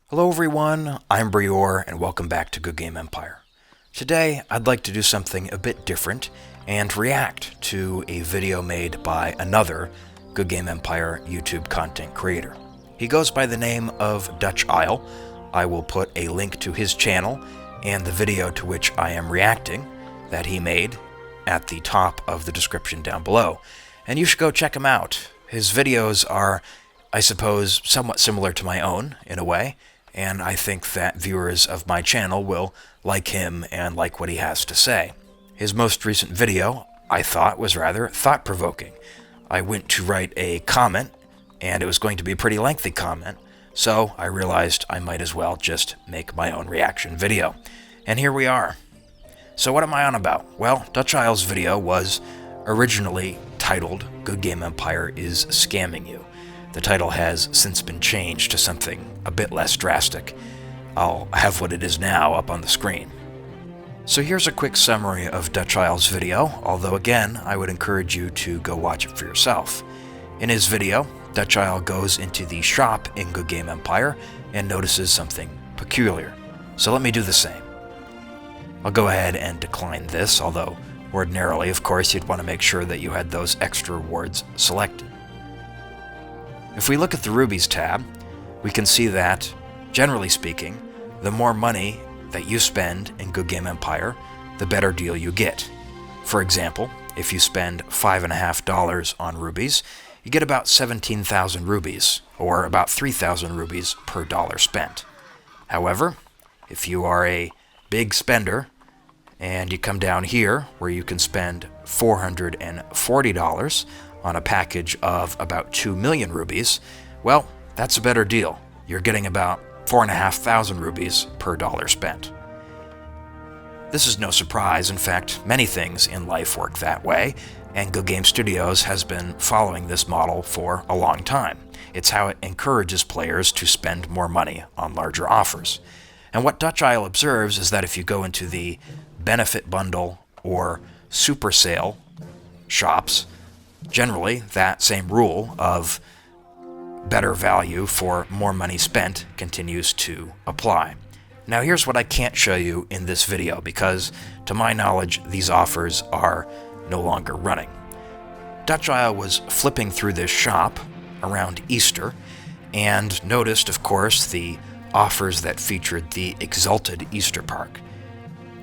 Hello everyone, I'm Brior and welcome back to Goodgame Empire. Today I'd like to do something a bit different and react to a video made by another Goodgame Empire YouTube content creator. He goes by the name of Dutch Isle. I will put a link to his channel and the video to which I am reacting that he made at the top of the description down below. And you should go check him out. His videos are, I suppose, somewhat similar to my own in a way, and I think that viewers of my channel will like him and like what he has to say. His most recent video, I thought, was rather thought-provoking. I went to write a comment, and it was going to be a pretty lengthy comment, so I realized I might as well just make my own reaction video. And here we are. So what am I on about? Well, Dutch Isle's video was originally titled Goodgame Empire is Scamming You. The title has since been changed to something a bit less drastic. I'll have what it is now up on the screen. So here's a quick summary of Dutch Isle's video, although again, I would encourage you to go watch it for yourself. In his video, Dutch Isle goes into the shop in Goodgame Empire and notices something peculiar. So let me do the same. I'll go ahead and decline this, although ordinarily, of course, you'd want to make sure that you had those extra rewards selected. If we look at the Rubies tab, we can see that, generally speaking, the more money that you spend in Goodgame Empire, the better deal you get. For example, if you spend $5.50 on rubies, you get about 17,000 rubies, or about 3,000 rubies per dollar spent. However, if you are a big spender, and you come down here where you can spend $440 on a package of about 2 million rubies, well, that's a better deal. You're getting about 4,500 rubies per dollar spent. This is no surprise. In fact, many things in life work that way, and Goodgame Studios has been following this model for a long time. It's how it encourages players to spend more money on larger offers. And what Dutch Isle observes is that if you go into the benefit bundle or super sale shops, generally that same rule of better value for more money spent continues to apply. Now here's what I can't show you in this video because, to my knowledge, these offers are no longer running. Dutch Isle was flipping through this shop around Easter and noticed, of course, the offers that featured the Exalted Easter Park.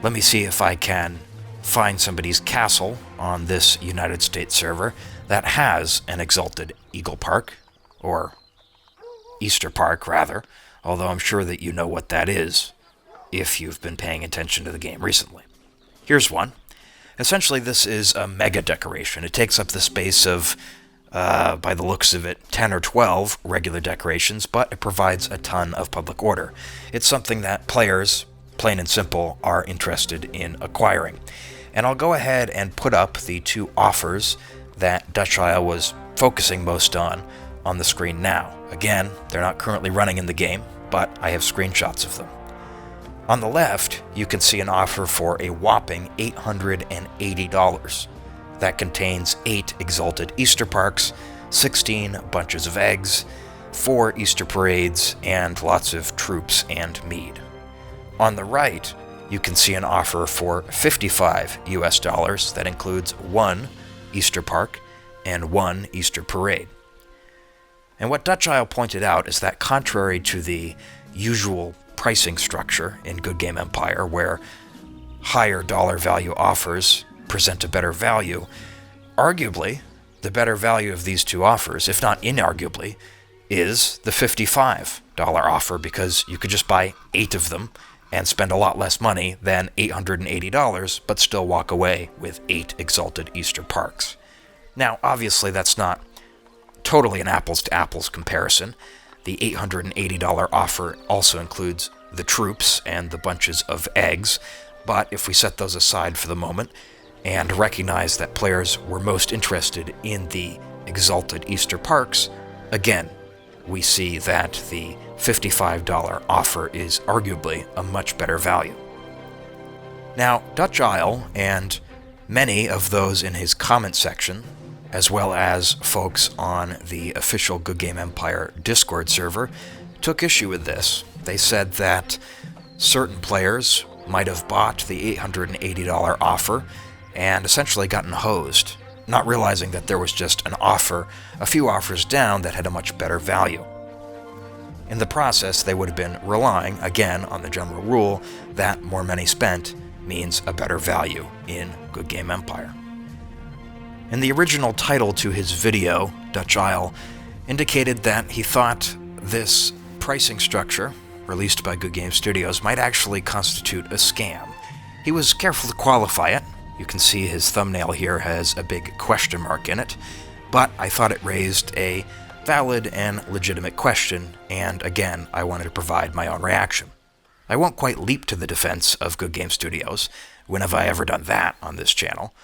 Let me see if I can find somebody's castle on this United States server that has an Exalted Eagle Park, or Easter Park rather, although I'm sure that you know what that is if you've been paying attention to the game recently. Here's one. Essentially this is a mega decoration. It takes up the space of, by the looks of it, 10 or 12 regular decorations, but it provides a ton of public order. It's something that players, plain and simple, are interested in acquiring. And I'll go ahead and put up the two offers that Dutch Isle was focusing most on the screen now. Again, they're not currently running in the game, but I have screenshots of them. On the left, you can see an offer for a whopping $880. That contains 8 Exalted Easter Parks, 16 bunches of eggs, 4 Easter parades, and lots of troops and mead. On the right, you can see an offer for $55 US that includes 1 Easter Park and 1 Easter parade. And what Dutch Isle pointed out is that contrary to the usual pricing structure in Goodgame Empire, where higher dollar value offers present a better value, arguably the better value of these two offers, if not inarguably, is the $55 offer, because you could just buy 8 of them and spend a lot less money than $880, but still walk away with 8 Exalted Easter Parks. Now, obviously, that's not totally an apples-to-apples comparison. The $880 offer also includes the troops and the bunches of eggs, but if we set those aside for the moment and recognize that players were most interested in the Exalted Easter Parks, again, we see that the $55 offer is arguably a much better value. Now, Dutch Isle and many of those in his comment section, as well as folks on the official Goodgame Empire Discord server, took issue with this. They said that certain players might have bought the $880 offer and essentially gotten hosed, not realizing that there was just an offer a few offers down that had a much better value. In the process, they would have been relying, again, on the general rule that more money spent means a better value in Goodgame Empire. In the original title to his video, Dutch Isle indicated that he thought this pricing structure, released by Goodgame Studios, might actually constitute a scam. He was careful to qualify it. You can see his thumbnail here has a big question mark in it, but I thought it raised a valid and legitimate question, and again, I wanted to provide my own reaction. I won't quite leap to the defense of Goodgame Studios. When have I ever done that on this channel?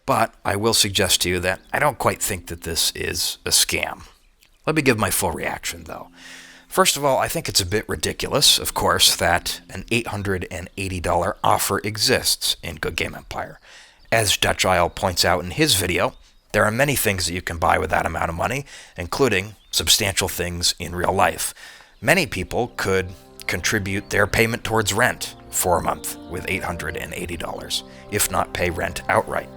But I will suggest to you that I don't quite think that this is a scam. Let me give my full reaction, though. First of all, I think it's a bit ridiculous, of course, that an $880 offer exists in Goodgame Empire. As Dutch Isle points out in his video, there are many things that you can buy with that amount of money, including substantial things in real life. Many people could contribute their payment towards rent for a month with $880, if not pay rent outright.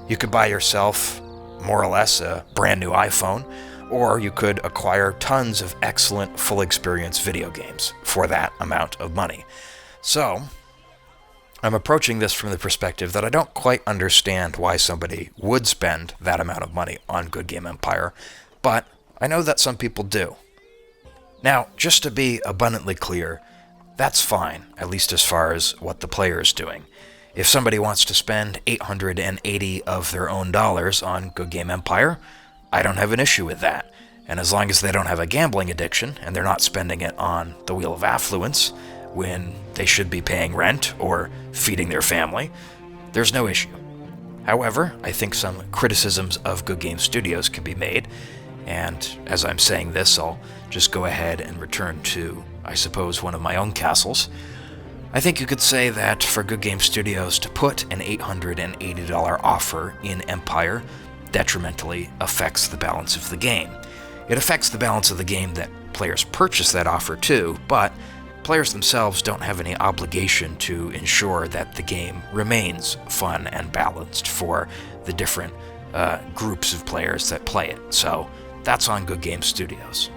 You could buy yourself, more or less, a brand new iPhone, or you could acquire tons of excellent full experience video games for that amount of money. So, I'm approaching this from the perspective that I don't quite understand why somebody would spend that amount of money on Goodgame Empire, but I know that some people do. Now, just to be abundantly clear, that's fine, at least as far as what the player is doing. If somebody wants to spend $880 of their own dollars on Goodgame Empire, I don't have an issue with that. And as long as they don't have a gambling addiction and they're not spending it on the Wheel of Affluence when they should be paying rent or feeding their family, there's no issue. However, I think some criticisms of Goodgame Studios can be made, and as I'm saying this, I'll just go ahead and return to, I suppose, one of my own castles. I think you could say that for Goodgame Studios to put an $880 offer in Empire detrimentally affects the balance of the game. It affects the balance of the game that players purchase that offer too, but players themselves don't have any obligation to ensure that the game remains fun and balanced for the different groups of players that play it. So that's on Goodgame Studios.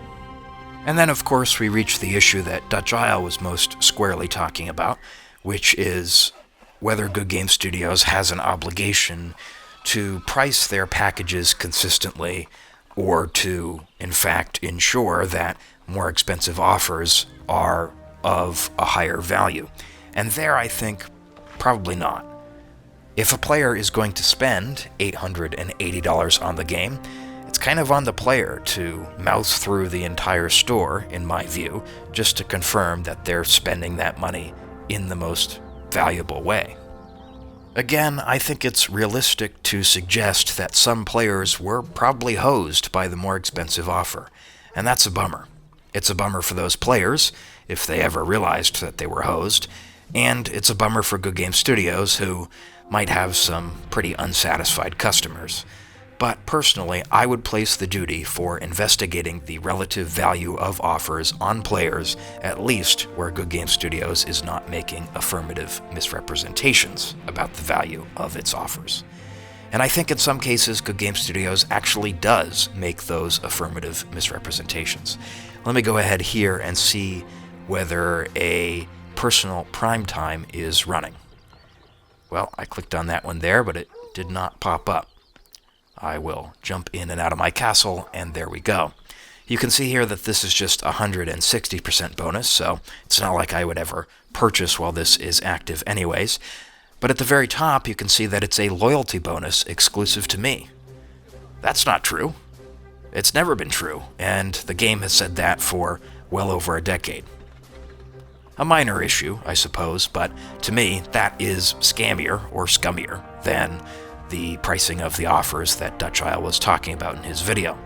And then, of course, we reach the issue that Dutch Isle was most squarely talking about, which is whether Goodgame Studios has an obligation to price their packages consistently or to, in fact, ensure that more expensive offers are of a higher value. And there, I think, probably not. If a player is going to spend $880 on the game, it's kind of on the player to mouse through the entire store, in my view, just to confirm that they're spending that money in the most valuable way. Again, I think it's realistic to suggest that some players were probably hosed by the more expensive offer, and that's a bummer. It's a bummer for those players, if they ever realized that they were hosed, and it's a bummer for Goodgame Studios, who might have some pretty unsatisfied customers. But personally, I would place the duty for investigating the relative value of offers on players, at least where Goodgame Studios is not making affirmative misrepresentations about the value of its offers. And I think in some cases, Goodgame Studios actually does make those affirmative misrepresentations. Let me go ahead here and see whether a personal prime time is running. Well, I clicked on that one there, but it did not pop up. I will jump in and out of my castle, and there we go. You can see here that this is just 160% bonus, so it's not like I would ever purchase while this is active anyways. But at the very top, you can see that it's a loyalty bonus exclusive to me. That's not true. It's never been true, and the game has said that for well over a decade. A minor issue, I suppose, but to me, that is scammier or scummier than the pricing of the offers that Dutch Isle was talking about in his video.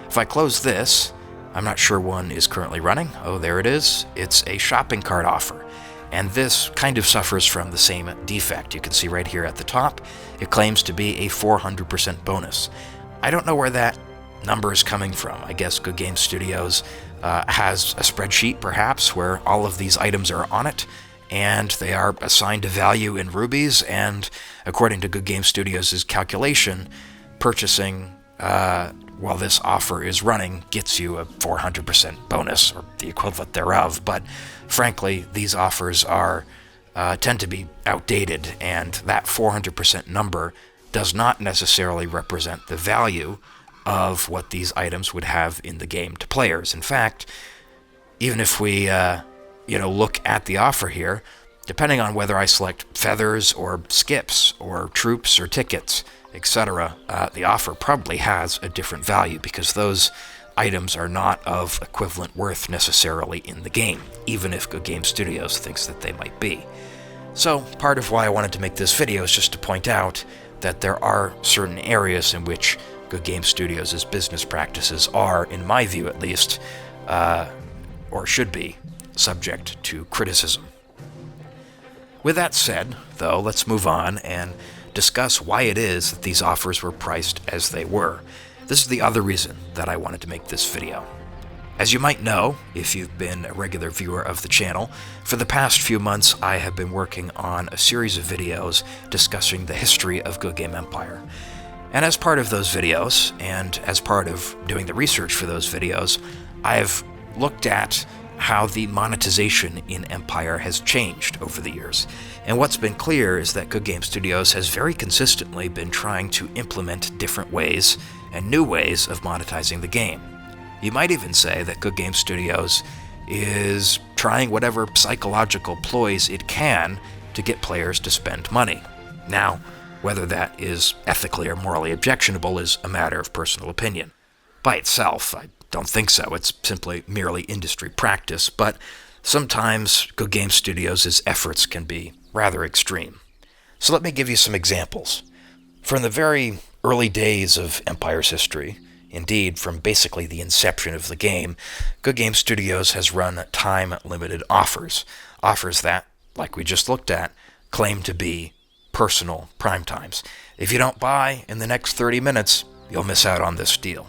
If I close this, I'm not sure one is currently running. Oh, there it is. It's a shopping cart offer. And this kind of suffers from the same defect. You can see right here at the top, it claims to be a 400% bonus. I don't know where that number is coming from. I guess Goodgame Studios has a spreadsheet, perhaps, where all of these items are on it, and they are assigned a value in rubies, and according to Goodgame Studios' calculation, purchasing while this offer is running gets you a 400% bonus, or the equivalent thereof. But frankly, these offers tend to be outdated, and that 400% number does not necessarily represent the value of what these items would have in the game to players. In fact, even if we look at the offer here, depending on whether I select feathers or skips or troops or tickets, etc., the offer probably has a different value, because those items are not of equivalent worth necessarily in the game, even if Goodgame Studios thinks that they might be. So part of why I wanted to make this video is just to point out that there are certain areas in which Goodgame Studios' business practices are, in my view at least, or should be, subject to criticism. With that said, though, let's move on and discuss why it is that these offers were priced as they were. This is the other reason that I wanted to make this video. As you might know, if you've been a regular viewer of the channel, for the past few months I have been working on a series of videos discussing the history of Goodgame Empire. And as part of those videos, and as part of doing the research for those videos, I've looked at how the monetization in Empire has changed over the years. And what's been clear is that Goodgame Studios has very consistently been trying to implement different ways and new ways of monetizing the game. You might even say that Goodgame Studios is trying whatever psychological ploys it can to get players to spend money. Now, whether that is ethically or morally objectionable is a matter of personal opinion. By itself, I don't think so. It's simply merely industry practice, but sometimes Goodgame Studios' efforts can be rather extreme. So let me give you some examples. From the very early days of Empire's history, indeed from basically the inception of the game, Goodgame Studios has run time-limited offers. Offers that, like we just looked at, claim to be personal prime times. If you don't buy in the next 30 minutes, you'll miss out on this deal.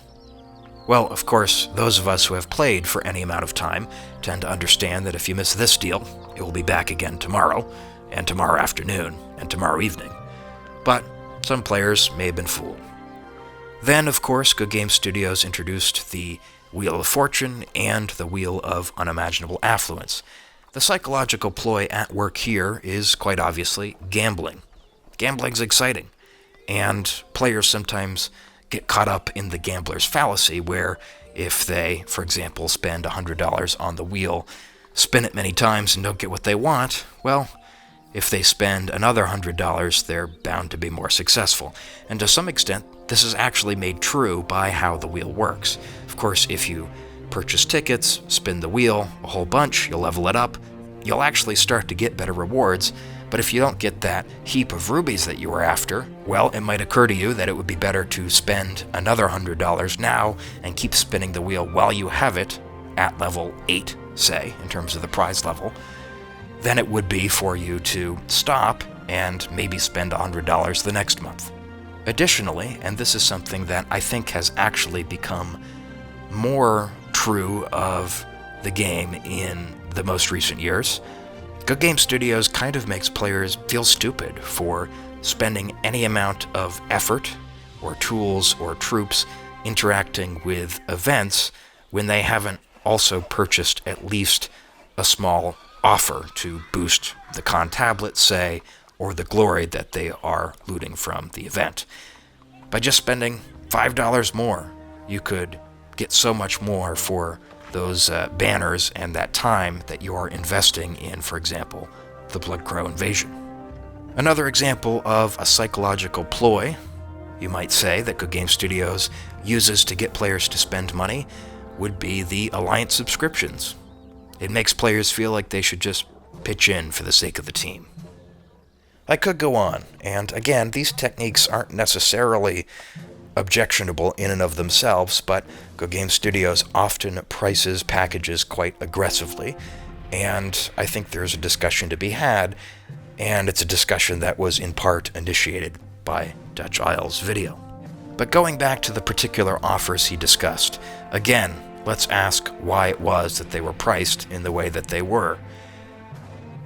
Well, of course, those of us who have played for any amount of time tend to understand that if you miss this deal, it will be back again tomorrow, and tomorrow afternoon, and tomorrow evening. But some players may have been fooled. Then, of course, Goodgame Studios introduced the Wheel of Fortune and the Wheel of Unimaginable Affluence. The psychological ploy at work here is, quite obviously, gambling. Gambling's exciting, and players sometimes get caught up in the gambler's fallacy, where if they, for example, spend $100 on the wheel, spin it many times and don't get what they want, well, if they spend another $100, they're bound to be more successful. And to some extent, this is actually made true by how the wheel works. Of course, if you purchase tickets, spin the wheel a whole bunch, you'll level it up, you'll actually start to get better rewards. But if you don't get that heap of rubies that you were after, well, it might occur to you that it would be better to spend another $100 now and keep spinning the wheel while you have it at level 8, say, in terms of the prize level, than it would be for you to stop and maybe spend $100 the next month. Additionally, and this is something that I think has actually become more true of the game in the most recent years, Goodgame Studios kind of makes players feel stupid for spending any amount of effort or tools or troops interacting with events when they haven't also purchased at least a small offer to boost the con tablet, say, or the glory that they are looting from the event. By just spending $5 more, you could get so much more for those banners and that time that you are investing in, for example, the Bloodcrow invasion. Another example of a psychological ploy, you might say, that Goodgame Studios uses to get players to spend money would be the Alliance subscriptions. It makes players feel like they should just pitch in for the sake of the team. I could go on, and again, these techniques aren't necessarily objectionable in and of themselves, but Goodgame Studios often prices packages quite aggressively, and I think there's a discussion to be had, and it's a discussion that was in part initiated by Dutch Isle's video. But going back to the particular offers he discussed, again, let's ask why it was that they were priced in the way that they were.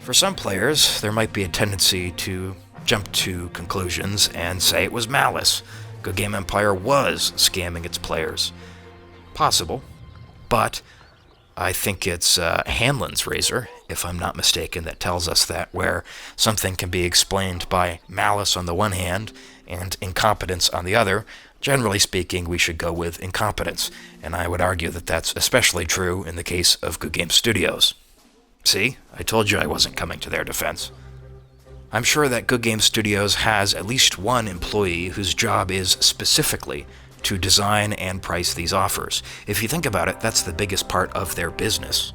For some players, there might be a tendency to jump to conclusions and say it was malice. Goodgame Empire was scamming its players. Possible, but I think it's Hanlon's razor, if I'm not mistaken, that tells us that where something can be explained by malice on the one hand and incompetence on the other, generally speaking, we should go with incompetence, and I would argue that that's especially true in the case of Goodgame Studios. See, I told you I wasn't coming to their defense. I'm sure that Goodgame Studios has at least one employee whose job is specifically to design and price these offers. If you think about it, that's the biggest part of their business.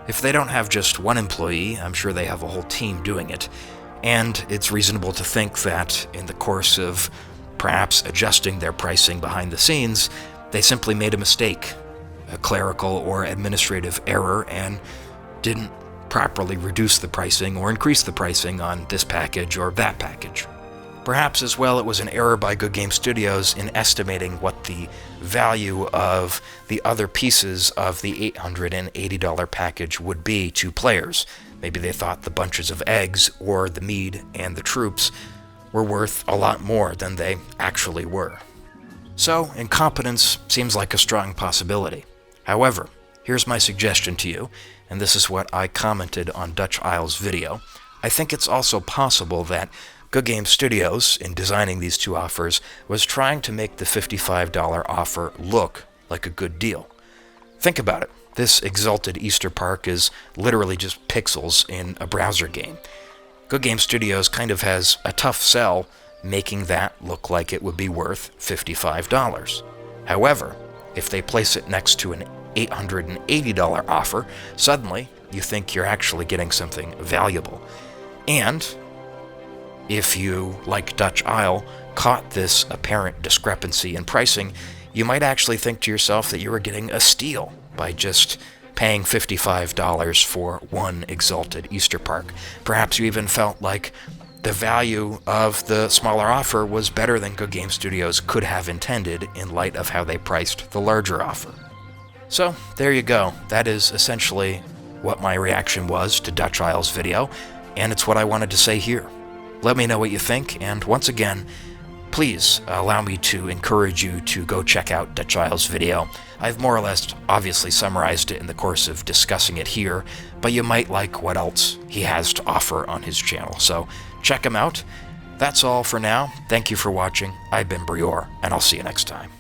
If they don't have just one employee, I'm sure they have a whole team doing it, and it's reasonable to think that in the course of perhaps adjusting their pricing behind the scenes, they simply made a mistake, a clerical or administrative error, and didn't properly reduce the pricing or increase the pricing on this package or that package. Perhaps as well it was an error by Goodgame Studios in estimating what the value of the other pieces of the $880 package would be to players. Maybe they thought the bunches of eggs or the mead and the troops were worth a lot more than they actually were. So, incompetence seems like a strong possibility. However, here's my suggestion to you, and this is what I commented on Dutch Isle's video. I think it's also possible that Goodgame Studios, in designing these two offers, was trying to make the $55 offer look like a good deal. Think about it. This Exalted Easter Park is literally just pixels in a browser game. Goodgame Studios kind of has a tough sell making that look like it would be worth $55. However, if they place it next to an $880 offer, suddenly you think you're actually getting something valuable. And if you, like Dutch Isle, caught this apparent discrepancy in pricing, you might actually think to yourself that you were getting a steal by just paying $55 for one Exalted Easter Park. Perhaps you even felt like the value of the smaller offer was better than Goodgame Studios could have intended in light of how they priced the larger offer. So, there you go. That is essentially what my reaction was to Dutch Isle's video, and it's what I wanted to say here. Let me know what you think, and once again, please allow me to encourage you to go check out Dutch Isle's video. I've more or less obviously summarized it in the course of discussing it here, but you might like what else he has to offer on his channel, so check him out. That's all for now. Thank you for watching. I've been Brior, and I'll see you next time.